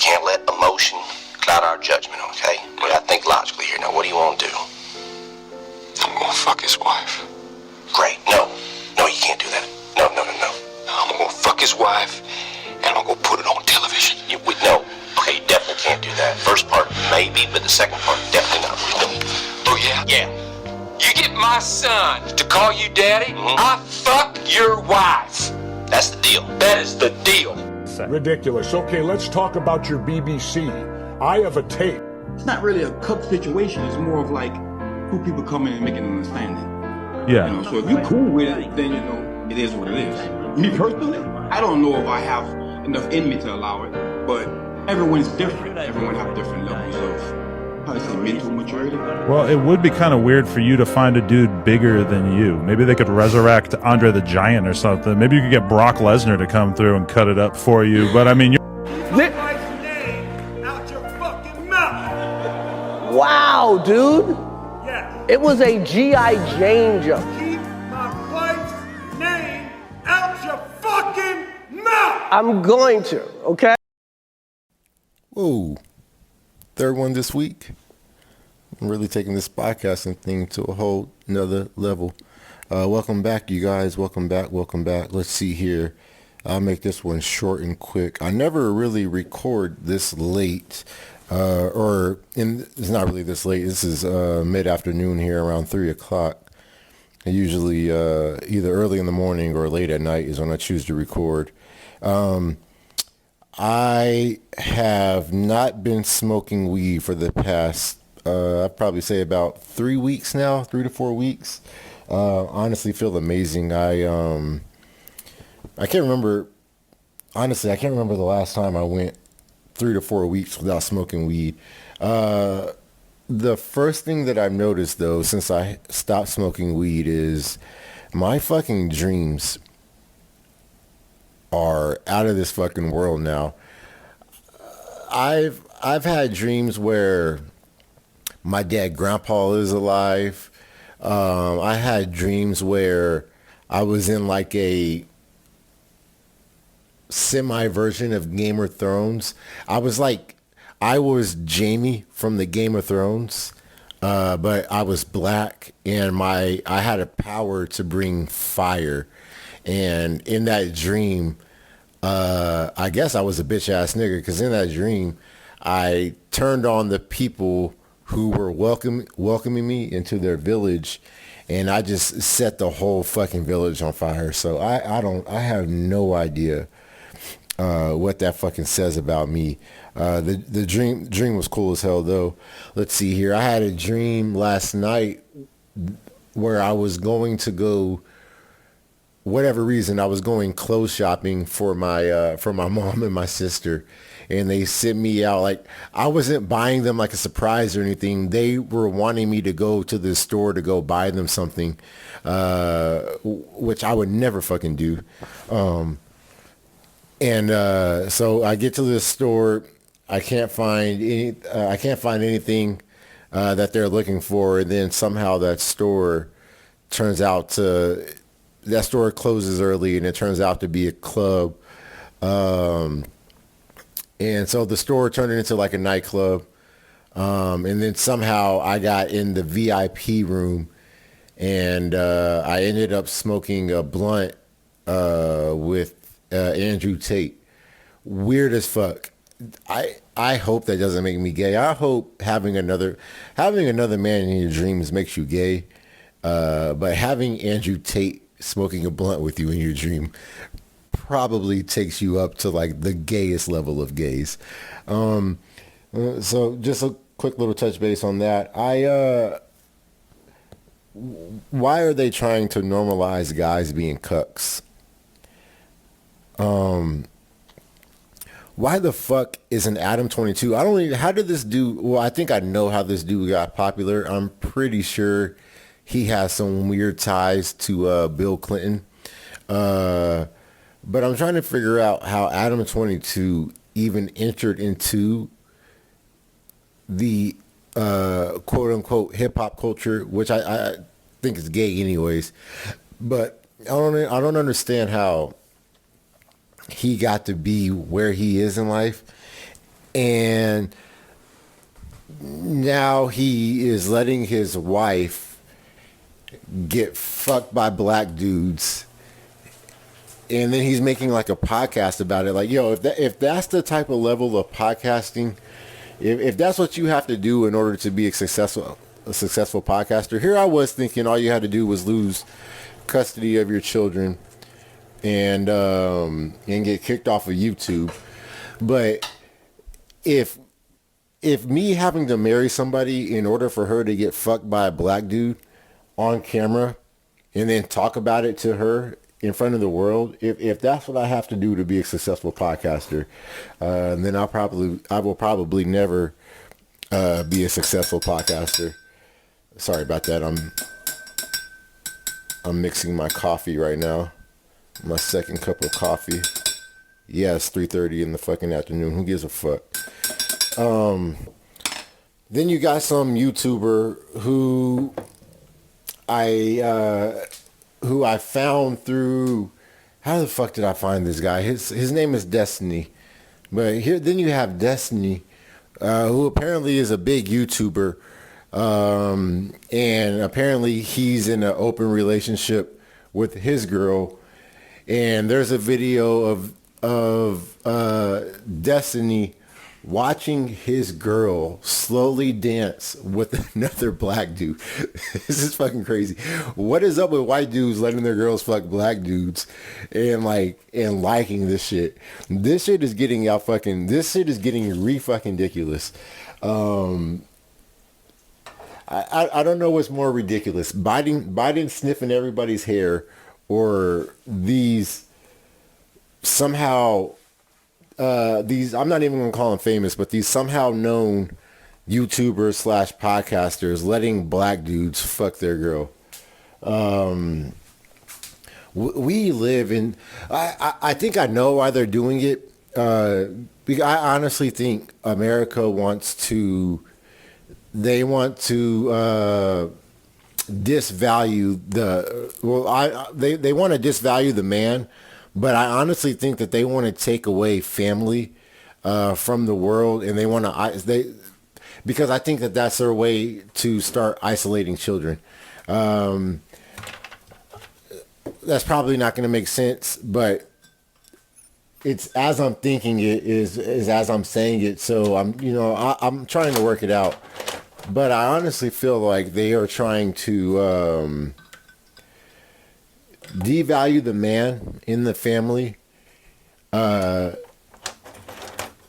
can't let emotion cloud our judgment, okay? We gotta think logically here. Now, what do you want to do? I'm gonna fuck his wife. Great. No, you can't do that. No. I'm gonna fuck his wife, and I'm gonna put it on television. No. Okay, you definitely can't do that. First part, maybe, but the second part, definitely not. Oh, yeah? Yeah. You get my son to call you daddy, I fuck your wife. That's the deal. That is the deal. Ridiculous. Okay, let's talk about your BBC. I have a tape. It's not really a cup situation. It's more of like two people coming and making an understanding. Yeah. You know, so if you're cool with it, then you know it is what it is. Me personally, I don't know if I have enough in me to allow it, but everyone's different. Everyone have different levels of, how to say, mental maturity. Well, it would be kind of weird for you to find a dude bigger than you. Maybe they could resurrect Andre the Giant or something. Maybe you could get Brock Lesnar to come through and cut it up for you. But I mean, wow, dude. Yeah. It was a G.I. Jane joke. Keep my wife's name out your fucking mouth! I'm going to, okay? Whoa. Third one this week. I'm really taking this podcasting thing to a whole nother level. Welcome back, you guys. Welcome back. Let's see here. I'll make this one short and quick. I never really record this late. It's not really this late. This is mid-afternoon here, around 3 o'clock. Usually either early in the morning or late at night is when I choose to record. I have not been smoking weed for the past, I'd probably say about 3 weeks now, 3 to 4 weeks. Honestly, feel amazing. I can't remember, honestly, I can't remember the last time I went 3 to 4 weeks without smoking weed. The first thing that I've noticed, though, since I stopped smoking weed is my fucking dreams are out of this fucking world now. I've had dreams where my dead grandpa is alive. I had dreams where I was in like a semi version of Game of Thrones. I was Jaime from the Game of Thrones, but I was black, and I had a power to bring fire. And in that dream, I guess I was a bitch ass nigga, because in that dream, I turned on the people who were welcoming me into their village, and I just set the whole fucking village on fire. So I have no idea what that fucking says about me. The dream was cool as hell, though. Let's see here. I had a dream last night where I was going to go, whatever reason, I was going clothes shopping for my mom and my sister, and they sent me out. Like, I wasn't buying them like a surprise or anything. They were wanting me to go to the store to go buy them something, which I would never fucking do. So I get to this store. I can't find anything that they're looking for, and then somehow that store closes early, and it turns out to be a club. And so the store turned it into like a nightclub. And then somehow I got in the VIP room, and I ended up smoking a blunt with Andrew Tate. Weird as fuck. I hope that doesn't make me gay. I hope having another man in your dreams makes you gay. But having Andrew Tate smoking a blunt with you in your dream probably takes you up to like the gayest level of gays. So just a quick little touch base on that. Why are they trying to normalize guys being cucks? Why the fuck is an Adam-22? I don't even, how did this dude, well, I think I know how this dude got popular. I'm pretty sure he has some weird ties to Bill Clinton. But I'm trying to figure out how Adam-22 even entered into the quote unquote hip hop culture, which I think is gay anyways. But I don't understand how he got to be where he is in life. And now he is letting his wife get fucked by black dudes. And then he's making like a podcast about it. Like, yo, if that's the type of level of podcasting, if that's what you have to do in order to be a successful podcaster, here I was thinking all you had to do was lose custody of your children and get kicked off of YouTube. But if me having to marry somebody in order for her to get fucked by a black dude on camera and then talk about it to her in front of the world, if that's what I have to do to be a successful podcaster, then I will probably never be a successful podcaster. Sorry about that. I'm mixing my coffee right now. My second cup of coffee. Yeah, it's 3:30 in the fucking afternoon. Who gives a fuck? Then you got some YouTuber who I found through, how the fuck did I find this guy? His name is Destiny. But then you have Destiny, who apparently is a big YouTuber. And apparently he's in an open relationship with his girl. And there's a video of Destiny watching his girl slowly dance with another black dude. This is fucking crazy. What is up with white dudes letting their girls fuck black dudes and liking this shit? This shit is getting re-fucking ridiculous. I don't know what's more ridiculous. Biden sniffing everybody's hair, or these somehow these, I'm not even gonna call them famous, but these somehow known YouTubers / podcasters letting black dudes fuck their girl. We live in, I think I know why they're doing it. Because I honestly think America wants to disvalue they want to disvalue the man, but I honestly think that they want to take away family from the world, and they want to because I think that that's their way to start isolating children. That's probably not going to make sense, but it's as I'm thinking it is as I'm saying it. So I'm trying to work it out. But I honestly feel like they are trying to devalue the man in the family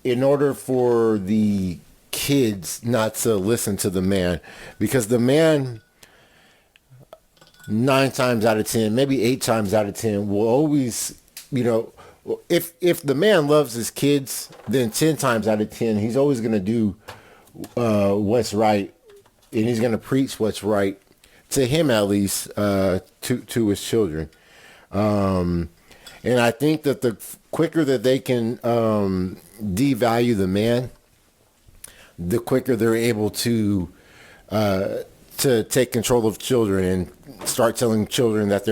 in order for the kids not to listen to the man. Because the man, 9 times out of 10, maybe 8 times out of 10, will always, if the man loves his kids, then 10 times out of 10, he's always going to do what's right, and he's going to preach what's right to him, at least, to his children. And I think that the quicker that they can devalue the man, the quicker they're able to take control of children and start telling children that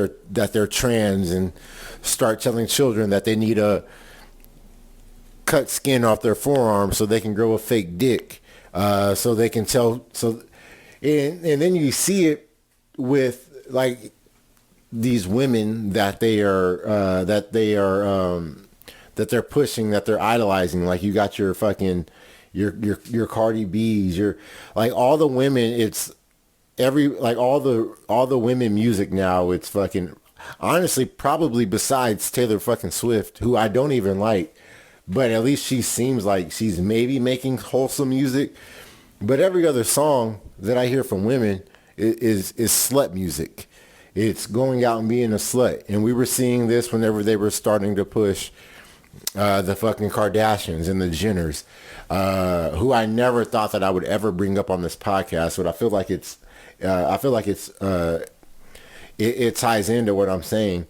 they're trans, and start telling children that they need to cut skin off their forearm so they can grow a fake dick. So they can tell. And then you see it with like these women that they're pushing, that they're idolizing. Like you got your fucking your Cardi B's, your like all the women. It's all the women music now. It's fucking, honestly, probably besides Taylor fucking Swift, who I don't even like. But at least she seems like she's maybe making wholesome music. But every other song that I hear from women is slut music. It's going out and being a slut. And we were seeing this whenever they were starting to push the fucking Kardashians and the Jenners, who I never thought that I would ever bring up on this podcast. But I feel like it ties into what I'm saying.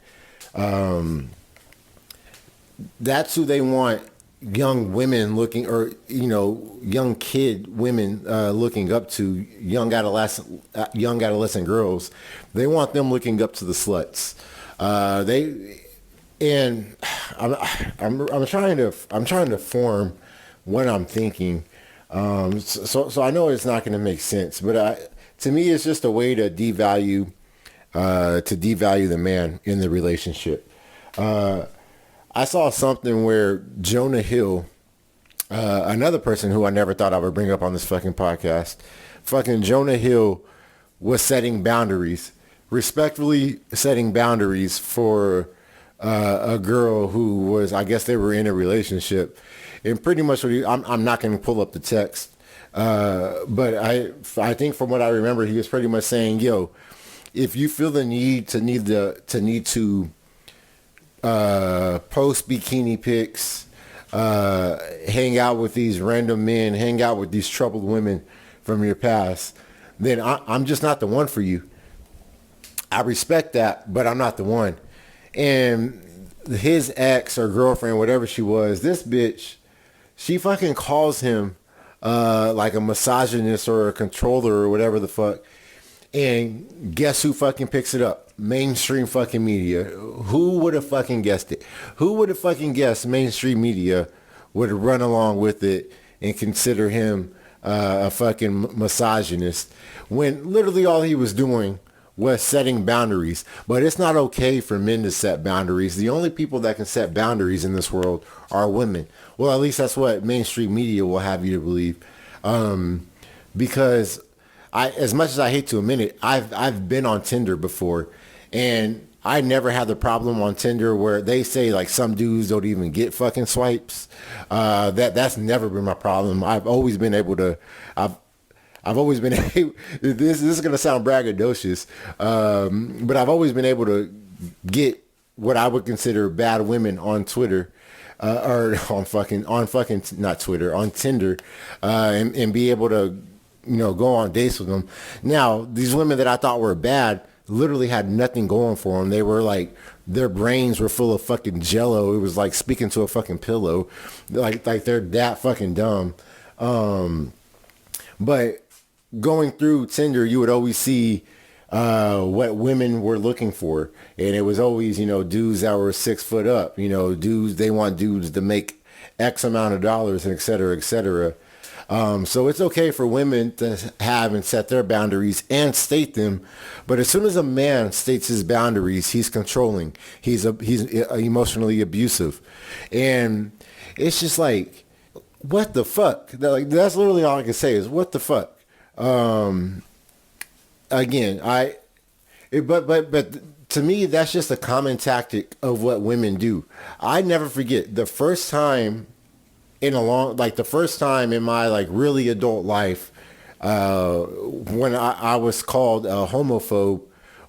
That's who they want young women looking, or young kid women looking up to, young adolescent girls. They want them looking up to the sluts. I'm trying to form what I'm thinking. So I know it's not going to make sense, but to me, it's just a way to devalue the man in the relationship. I saw something where Jonah Hill, another person who I never thought I would bring up on this fucking podcast, fucking Jonah Hill was setting boundaries, respectfully setting boundaries for a girl who was, I guess they were in a relationship. And pretty much what I'm not going to pull up the text, but I think from what I remember, he was pretty much saying, yo, if you feel the need to post bikini pics, hang out with these random men, hang out with these troubled women from your past, then I'm just not the one for you. I respect that, but I'm not the one. And his ex or girlfriend, whatever she was, this bitch, she fucking calls him like a misogynist or a controller or whatever the fuck. And guess who fucking picks it up? Mainstream fucking media. Who would have fucking guessed it? Who would have fucking guessed mainstream media would run along with it and consider him a fucking misogynist when literally all he was doing was setting boundaries? But it's not okay for men to set boundaries. The only people that can set boundaries in this world are women. Well, at least that's what mainstream media will have you to believe. Because as much as I hate to admit it, I've been on Tinder before, and I never had the problem on Tinder where they say like some dudes don't even get fucking swipes. That's never been my problem. I've always been able to. I've always been able. This is gonna sound braggadocious, but I've always been able to get what I would consider bad women on Twitter. Or on fucking not Twitter, on Tinder, and be able to, go on dates with them. Now, these women that I thought were bad literally had nothing going for them. They were like, their brains were full of fucking jello. It was like speaking to a fucking pillow. Like they're that fucking dumb. But going through Tinder, you would always see what women were looking for. And it was always, dudes that were 6 foot up, dudes, they want dudes to make X amount of dollars, and et cetera, et cetera. So it's okay for women to have and set their boundaries and state them. But as soon as a man states his boundaries, he's controlling. He's emotionally abusive. And it's just like, what the fuck? That's literally all I can say is, what the fuck? Again, but to me, that's just a common tactic of what women do. I never forget the first time in my like really adult life, when I was called a homophobe,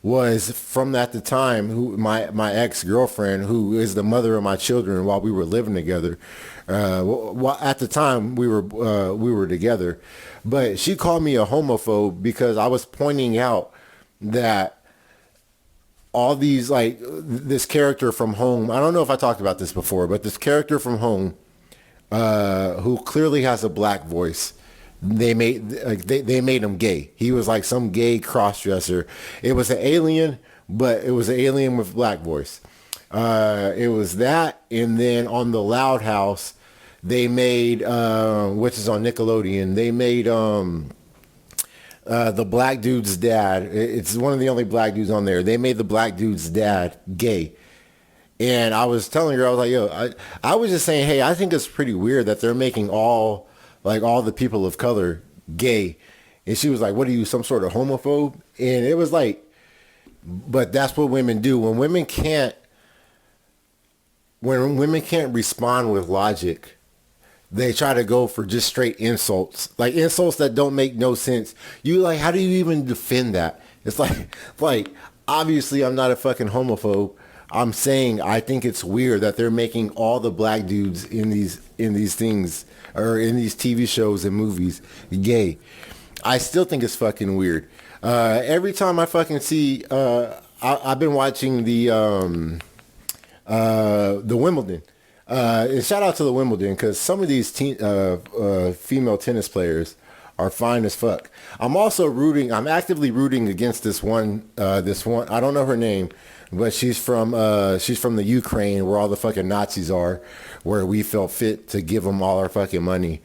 was from at the time my ex-girlfriend, who is the mother of my children while we were living together. At the time we were together, but she called me a homophobe because I was pointing out that all these, like, this character from Home, I don't know if I talked about this before, but this character from Home, who clearly has a black voice, they made him gay. He was like some gay cross-dresser. It was an alien, but it was an alien with black voice. It was that, and then on the Loud House, they made, which is on Nickelodeon, they made the black dude's dad. It's one of the only black dudes on there. They made the black dude's dad gay. And I was telling her, I was like, yo, I was just saying, hey, I think it's pretty weird that they're making all the people of color gay. And she was like, what are you, some sort of homophobe? And it was like, but that's what women do. When women can't respond with logic, they try to go for just straight insults, like insults that don't make no sense. You like, how do you even defend that? It's like obviously I'm not a fucking homophobe. I'm saying I think it's weird that they're making all the black dudes in these things, or in these TV shows and movies, gay. I still think it's fucking weird. Every time I fucking see, I've been watching the Wimbledon. And shout out to the Wimbledon, because some of these female tennis players are fine as fuck. I'm actively rooting against this one, I don't know her name, but she's from the Ukraine, where all the fucking Nazis are, where we felt fit to give them all our fucking money.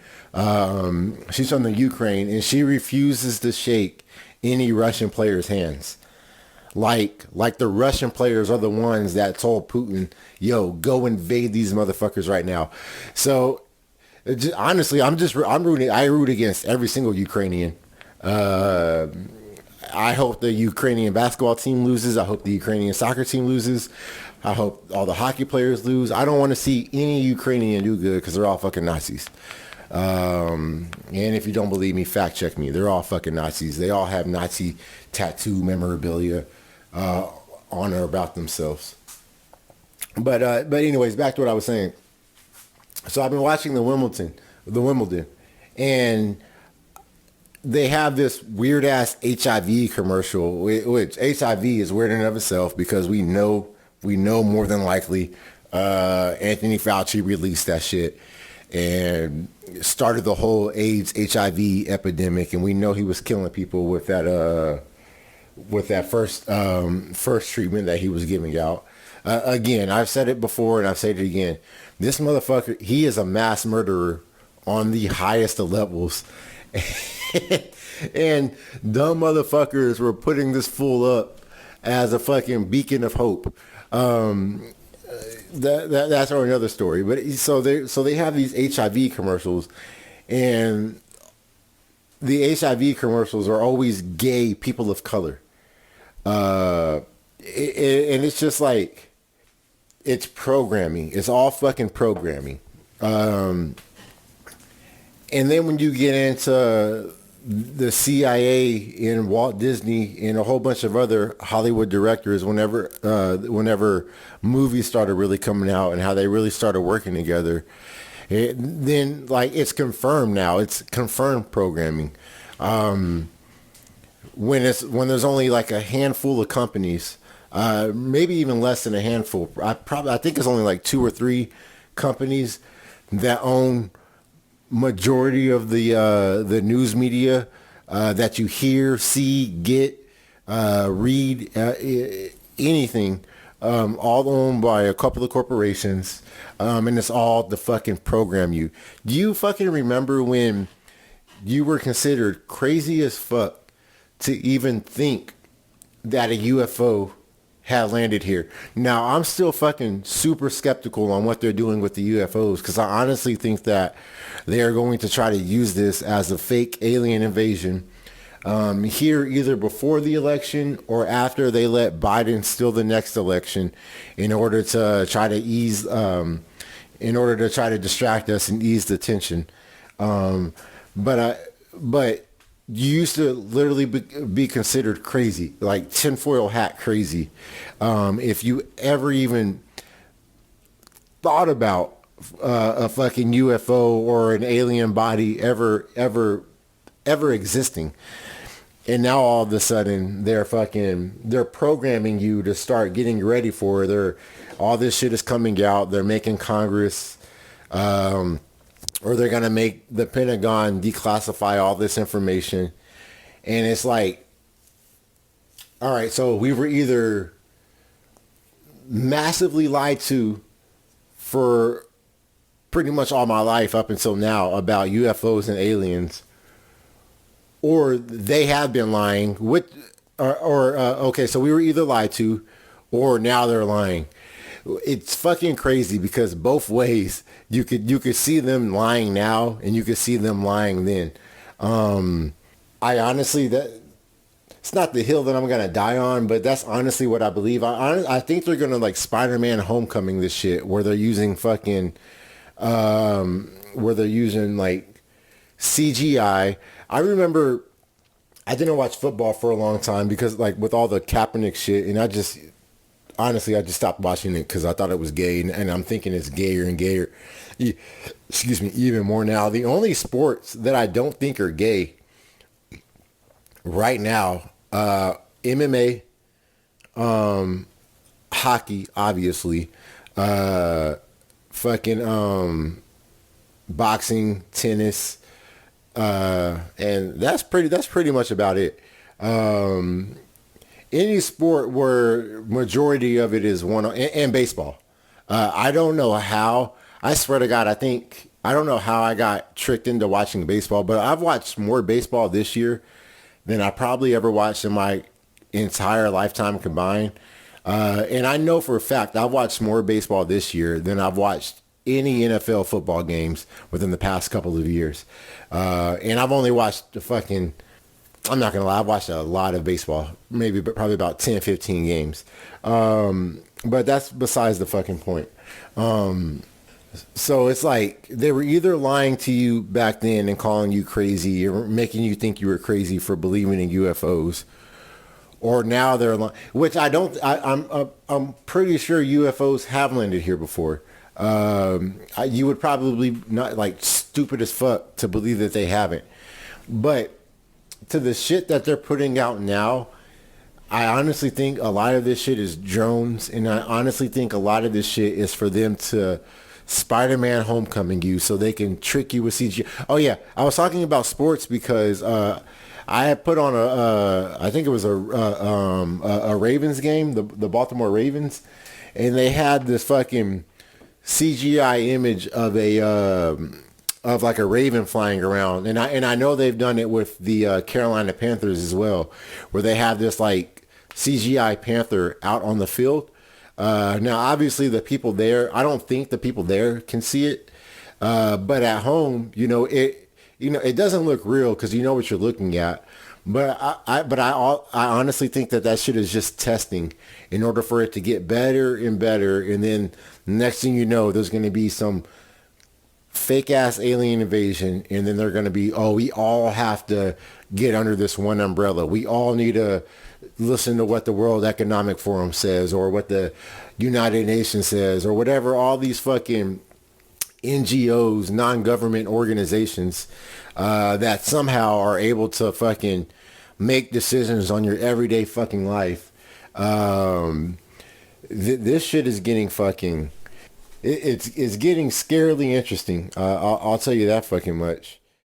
She's from the Ukraine, and she refuses to shake any Russian players' hands. Like the Russian players are the ones that told Putin, yo, go invade these motherfuckers right now. So honestly, I root against every single Ukrainian. I hope the Ukrainian basketball team loses. I hope the Ukrainian soccer team loses. I hope all the hockey players lose. I don't want to see any Ukrainian do good because they're all fucking Nazis. And if you don't believe me, fact check me. They're all fucking Nazis. They all have Nazi tattoo memorabilia on or about themselves. But anyways, back to what I was saying. So I've been watching the Wimbledon, and they have this weird ass HIV commercial, which HIV is weird in and of itself because we know more than likely Anthony Fauci released that shit and started the whole AIDS HIV epidemic, and we know he was killing people with that first treatment that he was giving out. Again, I've said it before and I've said it again. This motherfucker, he is a mass murderer on the highest of levels. And dumb motherfuckers were putting this fool up as a fucking beacon of hope. That's another story. But so they have these HIV commercials, and the HIV commercials are always gay people of color. And it's just like, it's programming. It's all fucking programming. And then when you get into the CIA and Walt Disney and a whole bunch of other Hollywood directors, whenever movies started really coming out and how they really started working together, then like it's confirmed now. It's confirmed programming. When there's only like a handful of companies, maybe even less than a handful. I think it's only like 2 or 3 companies that own majority of the news media that you hear, see, get, read, anything, all owned by a couple of corporations, and it's all to fucking program you. Do you fucking remember when you were considered crazy as fuck to even think that a UFO had landed here? Now, I'm still fucking super skeptical on what they're doing with the UFOs, because I honestly think that they are going to try to use this as a fake alien invasion here, either before the election or after they let Biden steal the next election, in order to try to distract us and ease the tension. But you used to literally be considered crazy, like tinfoil hat crazy, if you ever even thought about a fucking UFO or an alien body ever existing. And now all of a sudden they're programming you to start getting ready for it. All this shit is coming out. They're making Congress, or they're going to make the Pentagon declassify all this information. And it's like, all right, so we were either massively lied to for pretty much all my life up until now about UFOs and aliens, or they have been lying, okay, so we were either lied to, or now they're lying. It's fucking crazy, because both ways you could see them lying now, and you could see them lying then. I honestly, that it's not the hill that I'm gonna die on, but that's honestly what I believe. I think they're gonna like Spider-Man Homecoming this shit, where they're using fucking where they're using like CGI. I remember I didn't watch football for a long time because like with all the Kaepernick shit, and I just stopped watching it because I thought it was gay, and I'm thinking it's gayer and gayer. Excuse me, even more now. The only sports that I don't think are gay right now, MMA, hockey, obviously, fucking boxing, tennis, and that's pretty much about it. And any sport where majority of it is and baseball. I don't know how. I swear to God, I don't know how I got tricked into watching baseball, but I've watched more baseball this year than I probably ever watched in my entire lifetime combined. And I know for a fact I've watched more baseball this year than I've watched any NFL football games within the past couple of years. And I've only watched I'm not going to lie, I've watched a lot of baseball, probably about 10, 15 games. But that's besides the fucking point. So it's like they were either lying to you back then and calling you crazy or making you think you were crazy for believing in UFOs, or now they're lying, which I'm pretty sure UFOs have landed here before. You would probably not like stupid as fuck to believe that they haven't, but to the shit that they're putting out now, I honestly think a lot of this shit is drones, and I honestly think a lot of this shit is for them to Spider-Man Homecoming you so they can trick you with CGI. Oh yeah, I was talking about sports because I had put on I think it was a Ravens game, the Baltimore Ravens, and they had this fucking CGI image of of like a raven flying around, and I know they've done it with the Carolina Panthers as well, where they have this like CGI panther out on the field. Now, obviously, the people there, I don't think the people there can see it, but at home, it doesn't look real because you know what you're looking at. But I honestly think that shit is just testing in order for it to get better and better, and then next thing you know, there's going to be some fake ass alien invasion, and then they're going to be, we all have to get under this one umbrella. We all need to listen to what the World Economic Forum says, or what the United Nations says, or whatever all these fucking NGOs, non-government organizations that somehow are able to fucking make decisions on your everyday fucking life. This shit is getting fucking... It's getting scarily interesting. I'll tell you that fucking much.